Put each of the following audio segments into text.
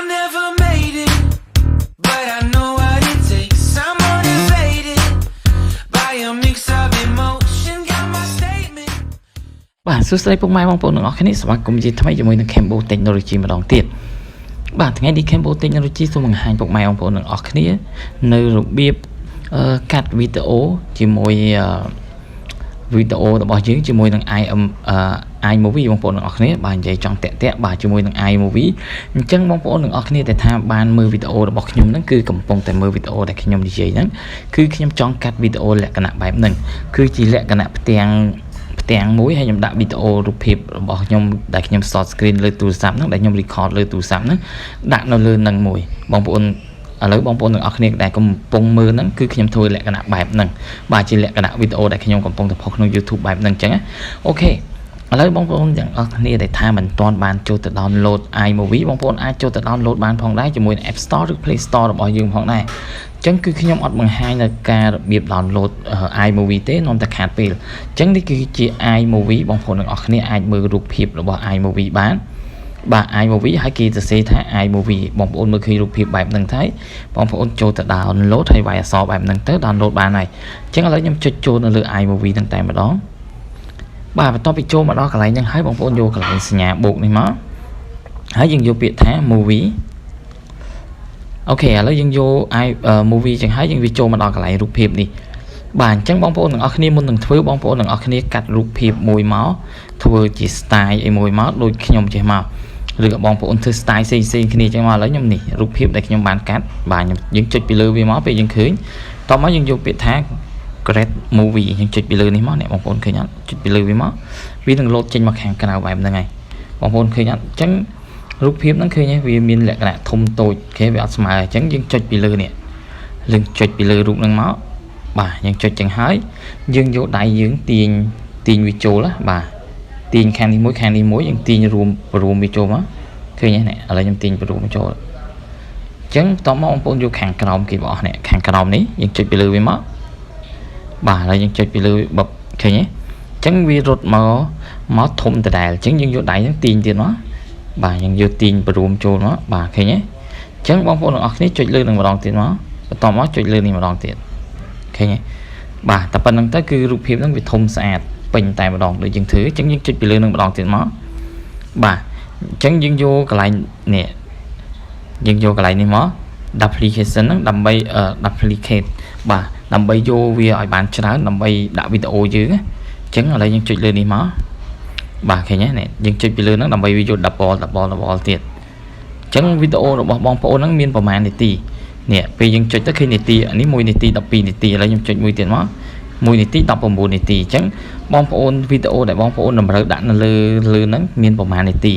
never made it, but I know what it takes. I'm motivated by a mix of emotion. Got my statement. បាទសួស្តីពុកម៉ែបងប្អូនទាំងអស់គ្នាស្វាគមន៍ជាថ្មីជាមួយនឹង Cambo Technology ម្ដងទៀតបាទថ្ងៃនេះ Cambo Technology សូមបង្ហាញពុកម៉ែបងប្អូនទាំងអស់គ្នានៅរបៀបកាត់វីដេអូជាមួយវីដេអូរបស់យើងជាមួយនឹង iMovie បងប្អូនទាំងអស់គ្នាបាទនិយាយចង់តាក់បាទជាមួយនឹង iMovie អញ្ចឹងបងប្អូនទាំងអស់គ្នាដែលថាបានមើលវីដេអូរបស់ខ្ញុំហ្នឹងគឺកំពុងតែមើលវីដេអូដែលខ្ញុំនិយាយហ្នឹងគឺខ្ញុំចង់កាត់វីដេអូលក្ខណៈបែបហ្នឹងគឺជាលក្ខណៈផ្ទាំងមួយហើយខ្ញុំដាក់វីដេអូរូបភាពរបស់ខ្ញុំដែលខ្ញុំ short screen លើទូរស័ព្ទហ្នឹងដែលខ្ញុំ record លើទូរស័ព្ទហ្នឹងដាក់នៅលើហ្នឹងមួយបងប្អូនឥឡូវបងប្អូនទាំងអស់គ្នាដែលកំពុងមើលហ្នឹងគឺខ្ញុំធ្វើលក្ខណៈបែបហ្នឹងបាទជាលក្ខណៈវីដេអូដែលខ្ញុំកំពុងតែផុសក្នុង YouTube បែបហ្នឹងអញ្ចឹងអូខេឥឡូវបងប្អូនទាំងអស់គ្នាដែលថាមិនទាន់បានចូលទៅ download iMovie បងប្អូនអាចចូលទៅ download បានផងដែរជាមួយនឹង App Store ឬ Play Store របស់យើងផងដែរអញ្ចឹងគឺខ្ញុំអត់បង្ហាញនៅការរបៀប download iMovie ទេនាំតែខាតពេលអញ្ចឹងនេះគឺជា iMovie បងប្អូនទាំងអស់គ្នាអាចមើលរូបភាពរបស់ iMovie បានបាទ iMovie ហើយគេសរសេរថា iMovie បងប្អូនមើលឃើញរូបភាពបែបហ្នឹងទៅបងប្អូនចូលទៅ download ហើយវាយអក្សរបែបហ្នឹងទៅ download បានហើយអញ្ចឹងឥឡូវខ្ញុំចុចចូលនៅលើ iMovie ហ្នឹងតែម្ដងបាទបន្ទាប់ពីចូលមកដល់កន្លែងហ្នឹងហើយបងប្អូនយកកន្លែងសញ្ញាបូកនេះមកហើយយើងយកពាក្យថា movie អូខេឥឡូវយើងយក iMovie ចឹងហើយយើងវាចូលមកដល់កន្លែងរូបភាពនេះបាទអញ្ចឹងបងប្អូនទាំងអស់គ្នាមុននឹងធ្វើបងប្អូនទាំងអស់គ្នាកាត់រូបភាពមួយមកធ្វើជា style អីមួយមកដូចខ្ញុំចេះមកឬក៏បងប្អូនធ្វើ style ផ្សេងគ្នាចឹងមកឥឡូវខ្ញុំនេះរូបភាពដែលខ្ញុំបានកាត់បាទយើងចុចពីលើវាមកពេលយើងឃើញតោះមកយើងយកពាក្យថា create movie យើងចុចពីលើនេះមកអ្នកបងប្អូនឃើញអត់ចុចពីលើវាមកវានឹងលោតចេញមកខាងក្រៅបែបហ្នឹងហើយបងប្អូនឃើញអត់អញ្ចឹងរូបភាពហ្នឹងឃើញវាមានលក្ខណៈធំតូចគេវាអត់ស្មើអញ្ចឹងយើងចុចពីលើនេះយើងចុចពីលើរូបហ្នឹងមកបាទយើងចុចចឹងហើយយើងយកដៃយើងទាញវាចូលបាទទាញខាងនេះមួយយើងទាញរួមវាចូលមកឃើញទេឥឡូវខ្ញុំទាញរួមវាចូលអញ្ចឹងបន្តមកបងប្អូនយកខាងក្រោមគេបងប្អូនខាងក្រោមនេះយើងចុចពីលើវាមកបាទហើយយើងចុចពីលើបបឃើញទេអញ្ចឹងវារត់មកធំដដែលអញ្ចឹងយើងយកដៃហ្នឹងទាញទៀតមកបាទយើងយកទាញរួមចូលមកបាទឃើញទេអញ្ចឹងបងប្អូនទាំងអស់គ្នាចុចលើនឹងម្ដងទៀតមកបន្តមកចុចលើនេះម្ដងទៀតឃើញទេបាទតែប៉ុណ្្នឹងទៅគឺរូបភាពហ្នឹងវាធំស្អាតពេញតែម្ដងដូចយើងធ្វើអញ្ចឹងយើងចុចពីលើនឹងម្ដងទៀតមកបាទអញ្ចឹងយើងយកកន្លែងនេះយើងយកកន្លែងនេះមក application ហ្នឹងដើម្បី duplicate បាទដើម្បីយកវាឲ្យបានច្រើនដើម្បីដាក់វីដេអូយើងអញ្ចឹងឥឡូវយើងចុចលើនេះមកបាទឃើញទេនេះយើងចុចពីលើហ្នឹងដើម្បីវាយក double ទៀតអញ្ចឹងវីដេអូរបស់បងប្អូនហ្នឹងមានប្រហែលនាទីនេះពេលយើងចុចទៅឃើញនាទីនេះ1នាទី12នាទីឥឡូវខ្ញុំចុចមួយទៀតមក1នាទី19នាទីអញ្ចឹងបងប្អូនវីដេអូដែលបងប្អូនតម្រូវដាក់នៅលើហ្នឹងមានប្រហែលនាទី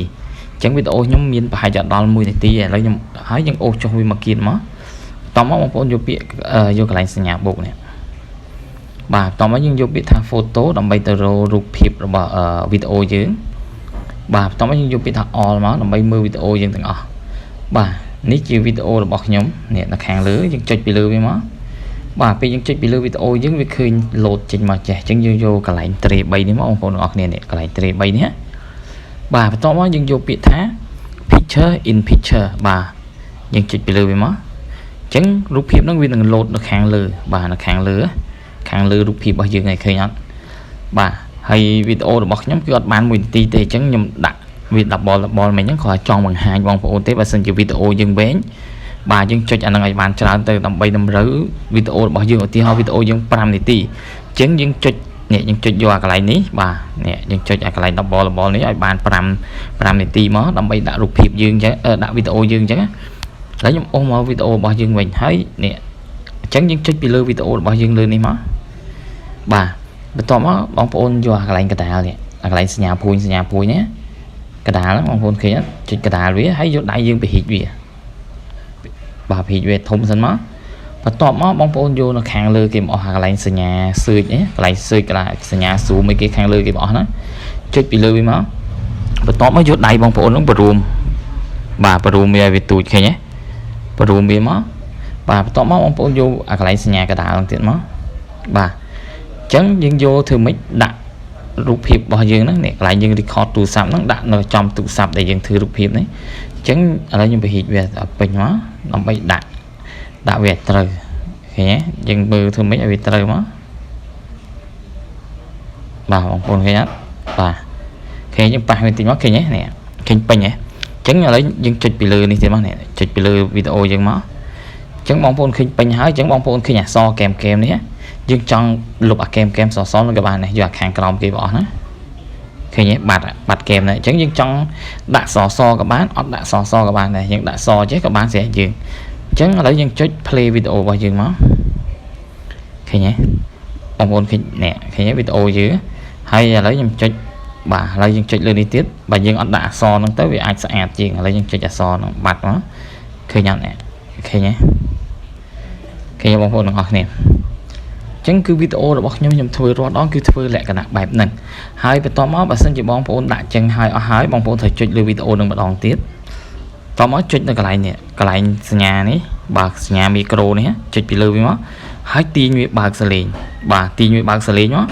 អញ្ចឹងវីដេអូខ្ញុំមានប្រហែលជាដល់1នាទីឥឡូវខ្ញុំហើយយើងអូសចុះវាមកគៀនមកតោះមកបងប្អូនយកពាក្យយកកន្លែងសញ្ញាបូកនេះបាទតោះមកយើងយកពាក្យថា photo ដើម្បីទៅរករូបភាពរបស់វីដេអូយើងបាទតោះមកយើងយកពាក្យថា all មកដើម្បីមើលវីដេអូយើងទាំងអស់បាទនេះជាវីដេអូរបស់ខ្ញុំនេះនៅខាងលើយើងចុចពីលើវាមកបាទពេលយើងចុចពីលើវីដេអូយើងវាឃើញលោតចេញមកចេះអញ្ចឹងយើងយកកន្លែងត្រេ3នេះមកបងប្អូនទាំងអស់គ្នានេះកន្លែងត្រេ3នេះបាទបន្ទាប់មកយើងយកពាក្យថា picture in picture បាទយើងចុចពីលើវាមកអញ្ចឹងរូបភាពហ្នឹងវានឹងលោតនៅខាងលើបាទនៅខាងលើរូបភាពរបស់យើងឲ្យឃើញអត់បាទហើយវីដេអូរបស់ខ្ញុំគឺអត់បាន1នាទីទេអញ្ចឹងខ្ញុំដាក់វា double មិញហ្នឹងគ្រាន់តែចង់បង្ហាញបងប្អូនទេបើសិនជាវីដេអូយើងវែងបាទយើងចុចអាហ្នឹងឲ្យបានច្រើនទៅដើម្បីតម្រូវវីដេអូរបស់យើងឧទាហរណ៍វីដេអូយើង5នាទីអញ្ចឹងយើងចុចនេះយើងចុចយកអាកន្លែងនេះបាទនេះយើងចុចអាកន្លែង double នេះឲ្យបាន5នាទីមកដើម្បីដាក់រូបភាពយើងអញ្ចឹងដាក់វីដេអូយើងអញ្ចឹងហើយខ្ញុំអូសមកវីដេអូរបស់យើងវិញហើយនេះអញ្ចឹងយើងចុចពីលើវីដេអូរបស់យើងលើនេះមកបាទបន្ទាប់មកបងប្អូនយកអាកន្លែងកដាលនេះអាកន្លែងសញ្ញាភួយនេះកដាលហ្នឹងបងប្អូនឃើញអត់ចុចកដាលវាហើយយកដៃយើងពហិចវាបាទពហិចវាធំសិនមកបន្ទាប់មកបងប្អូនយកនៅខាងលើគេមកអស់អាកន្លែងសញ្ញា search នេះកន្លែង search កន្លែងសញ្ញា zoom អីគេខាងលើគេមកអស់ហ្នឹងចុចពីលើវាមកបន្ទាប់មកយកដៃបងប្អូនហ្នឹងបរួមបាទបរួមវាឲ្យវាទូចឃើញទេបរួមវាមកបាទបន្ទាប់មកបងប្អូនយកអាកន្លែងសញ្ញាកដាលហ្នឹងទៀតមកបាទអញ្ចឹងយើងយកធ្វើម៉េចដាក់រូបភាពរបស់យើងហ្នឹងនេះកន្លែងយើង record ទូរស័ព្ទហ្នឹងដាក់នៅចំទូរស័ព្ទដែលយើងធ្វើរូបភាពនេះអ ចឹងឥឡូវខ្ញុំបង្ហាញវាពេញមកដើម្បីដាក់វាត្រូវឃើញទេយើងមើលធ្វើម៉េចឲ្យវាត្រូវមកបាទបងប្អូនឃើញអត់បាទឃើញយើងប៉ះវាតិចមកឃើញទេនេះឃើញពេញទេចឹងឥឡូវយើងចុចពីលើនេះទៀតមកនេះចុចពីលើវីដេអូយើងមកចឹងបងប្អូនឃើញពេញហើយចឹងបងប្អូនឃើញអក្សរកែមនេះយើងចង់លុបអាកែមសនឹងក៏បានដែរយកអាខាងក្រោមគេបោះណាឃើញទេបាត់កែមហ្នឹងអញ្ចឹងយើងចង់ដាក់សក៏បានអត់ដាក់សក៏បានដែរយើងដាក់សចេះក៏បានស្រេចយើងអញ្ចឹងឥឡូវយើងចុច play វីដេអូរបស់យើងមកឃើញទេបងប្អូនឃើញនេះឃើញទេវីដេអូយើងហើយឥឡូវខ្ញុំចុចបាទឥឡូវយើងចុចលើនេះទៀតបើយើងអត់ដាក់អក្សរហ្នឹងទៅវាអាចស្អាតជាងឥឡូវយើងចុចអក្សរហ្នឹងបាត់មកឃើញអត់នេះឃើញទេឃើញបងប្អូនទាំងអស់គ្នាចឹងគឺវីដេអូរបស់ខ្ញុំធ្វើរាល់ដងគឺធ្វើលក្ខណៈបែបហ្នឹងហើយបន្ទាប់មកបើសិនជាបងប្អូនដាក់ចឹងហើយអស់ហើយបងប្អូនត្រូវចុចលើវីដេអូនឹងម្ដងទៀតតមកចុចនៅកន្លែងនេះកន្លែងសញ្ញានេះបើសញ្ញាមីក្រូនេះចុចពីលើវាមកហើយទាញវាបើកសលេងបាទទាញវាបើកសលេងមក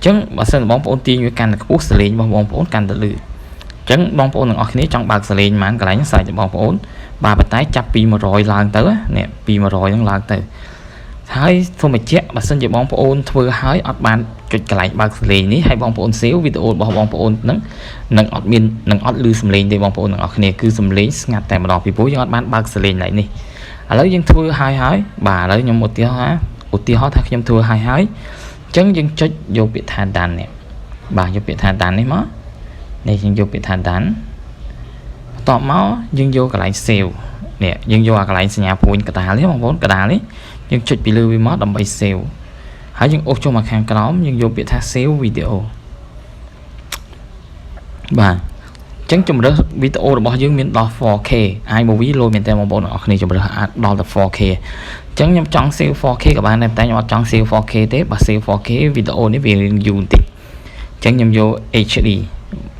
ចឹងបើសិនបងប្អូនទាញវាកាន់តែខ្ពស់សលេងរបស់បងប្អូនកាន់តែលឺចឹងបងប្អូនទាំងអស់គ្នាចង់បើកសលេងប៉ុន្មានកន្លែងស្រេចបងប្អូនបាទប៉ុន្តែចាប់ពី100ឡើងទៅនេះពី100ហ្នឹងឡើងទៅហើយសូមបញ្ជាក់បើសិនជាបងប្អូនធ្វើហើយអត់បានចុចកន្លែងបើកសំឡេងនេះហើយបងប្អូនសេវវីដេអូរបស់បងប្អូនហ្នឹងនឹងអត់ឮសំឡេងទេបងប្អូនទាំងអស់គ្នាគឺសំឡេងស្ងាត់តែម្ដងពីព្រោះយើងអត់បានបើកសំឡេងឡើយនេះឥឡូវយើងធ្វើហើយបាទឥឡូវខ្ញុំឧទាហរណ៍ថាខ្ញុំធ្វើហើយអញ្ចឹងយើងចុចយកពាក្យថា done នេះបាទយកពាក្យថា done នេះមកនេះយើងយកពាក្យថា done បន្ទាប់មកយើងយកកន្លែង save នេះយើងយកអាកន្លែងសញ្ញាព្រួញកដាលនេះបងប្អូនកដាលនេះយើងចុចពីលើវាមកដើម្បី save ហើយយើងអូសចូលមកខាងក្រោមយើងយកពាក្យថា save video បាទអញ្ចឹងជម្រើសវីដេអូរបស់យើងមានដល់ 4K iMovie លោមែនតើបងប្អូនអរគ្នាជម្រើសអាចដល់ទៅ 4K អញ្ចឹងខ្ញុំចង់ save 4K ក៏បានដែរតែខ្ញុំអត់ចង់ save 4K ទេបើ save 4K វីដេអូនេះវារៀងយូរបន្តិចអញ្ចឹងខ្ញុំយក HD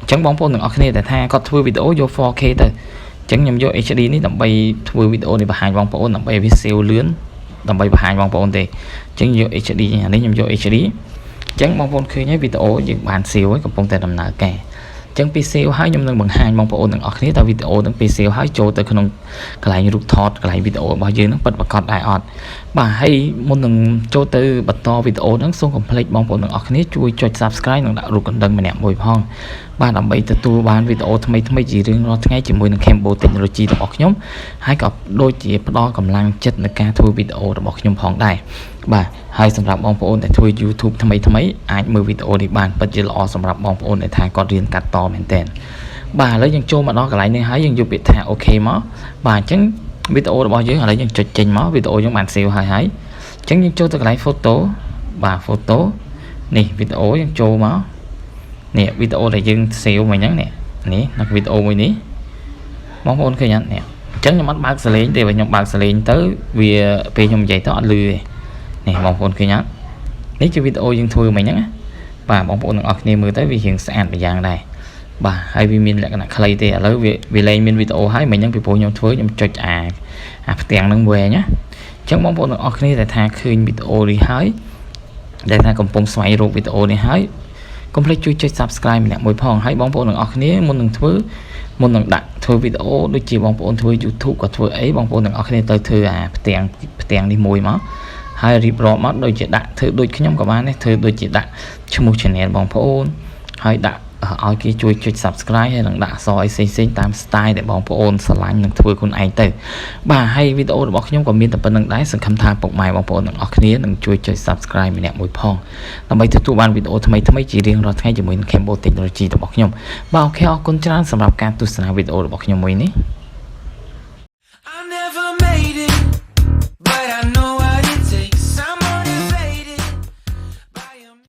អញ្ចឹងបងប្អូនទាំងអស់គ្នាតែថាគាត់ធ្វើវីដេអូយក 4K ទៅអញ្ចឹងខ្ញុំយក HD នេះដើម្បីធ្វើវីដេអូនេះបង្ហាញបងប្អូនដើម្បីវា save លឿនដើម្បីបង្ហាញបងប្អូនទេអញ្ចឹងយក HD អានេះខ្ញុំយក HD អញ្ចឹងបងប្អូនឃើញហើយវីដេអូយើងបាន save ហើយកំពុងតែដំណើរការអញ្ចឹងពី save ហើយខ្ញុំនឹងបង្ហាញបងប្អូនទាំងអស់គ្នាតើវីដេអូនឹងពី save ហើយចូលទៅក្នុងកន្លែងរូបថតកន្លែងវីដេអូរបស់យើងនឹងពិតប្រាកដដែរអត់បាទហើយមុននឹងចូលទៅបន្តវីដេអូហ្នឹងសូមកុំភ្លេចបងប្អូនទាំងអស់គ្នាជួយចុច Subscribe និងដាក់រូបកណ្ដឹងម្នាក់មួយផងបាទដើម្បីទទួលបានវីដេអូថ្មីជារៀងរាល់ថ្ងៃជាមួយនឹង Cambo Technology របស់ខ្ញុំហើយក៏ដូចជាផ្ដល់កម្លាំងចិត្តในការធ្វើវីដេអូរបស់ខ្ញុំផងដែរបាទហើយសម្រាប់បងប្អូនដែលធ្វើ YouTube ថ្មីអាចមើលវីដេអូនេះបានពិតជាល្អសម្រាប់បងប្អូនដែលថាគាត់រៀនកាត់តមែនតើបាទឥឡូវយើងចូលមកដល់កន្លែងនេះហើយយើងយកពាក្យថា OK មកបាទអញ្ចឹងវីដេអូរបស់យើងឥឡូវយើងចុចចេញមកវីដេអូយើងបាន save ហើយអញ្ចឹងយើងចូលទៅកន្លែង photo បាទ photo នេះវីដេអូយើងចូលមកនេះវីដេអូដែលយើង save មកអញ្ចឹងនេះនៅវីដេអូមួយនេះបងប្អូនឃើញអត់នេះអញ្ចឹងខ្ញុំអត់បើកសលេងទេបើខ្ញុំបើកសលេងទៅវាពេលខ្ញុំនិយាយទៅអត់លឺទេនេះបងប្អូនឃើញអត់នេះជាវីដេអូយើងធ្វើមកអញ្ចឹងណាបាទបងប្អូនទាំងអស់គ្នាមើលទៅវារៀងស្អាតម្យ៉ាងដែរបាទហើយវាមានលក្ខណៈខ្លីទេឥឡូវវាលែងមានវីដេអូហើយមិញហ្នឹងពីព្រោះខ្ញុំធ្វើខ្ញុំចុចអាផ្ទាំងហ្នឹងវែងណាអញ្ចឹងបងប្អូនទាំងអស់គ្នាដែលថាឃើញវីដេអូនេះហើយដែលថាកំពុងស្វែងរកវីដេអូនេះហើយកុំភ្លេចជួយចុច Subscribe ម្នាក់មួយផងហើយបងប្អូនទាំងអស់គ្នាមុននឹងដាក់ធ្វើវីដេអូដូចជាបងប្អូនធ្វើ YouTube ក៏ធ្វើអីបងប្អូនទាំងអស់គ្នាទៅធ្វើអាផ្ទាំងនេះមួយមកហើយរៀបរាប់មកដូចជាដាក់ធ្វើដូចខ្ញុំក៏បានដែរធ្វើដូចជាដាក់ឈ្មោះ Channel បងប្អូនហើយដាក់ឲ្យគេជួយចុច Subscribe ហើយនឹងដាក់អក្សរអីផ្សេងៗតាម style ដែលបងប្អូនស្រឡាញ់នឹងធ្វើខ្លួនឯងទៅបាទហើយវីដេអូរបស់ខ្ញុំក៏មានតែប៉ុណ្្នឹងដែរសង្ឃឹមថាពុកម៉ែបងប្អូនទាំងអស់គ្នានឹងជួយចុច Subscribe ម្នាក់មួយផងដើម្បីទទួលបានវីដេអូថ្មីជារៀងរាល់ថ្ងៃជាមួយនឹង Cambo Technology របស់ខ្ញុំបាទអូខេអរគុណច្រើនសម្រាប់ការទស្សនាវីដេអូរបស់ខ្ញុំមួយនេះ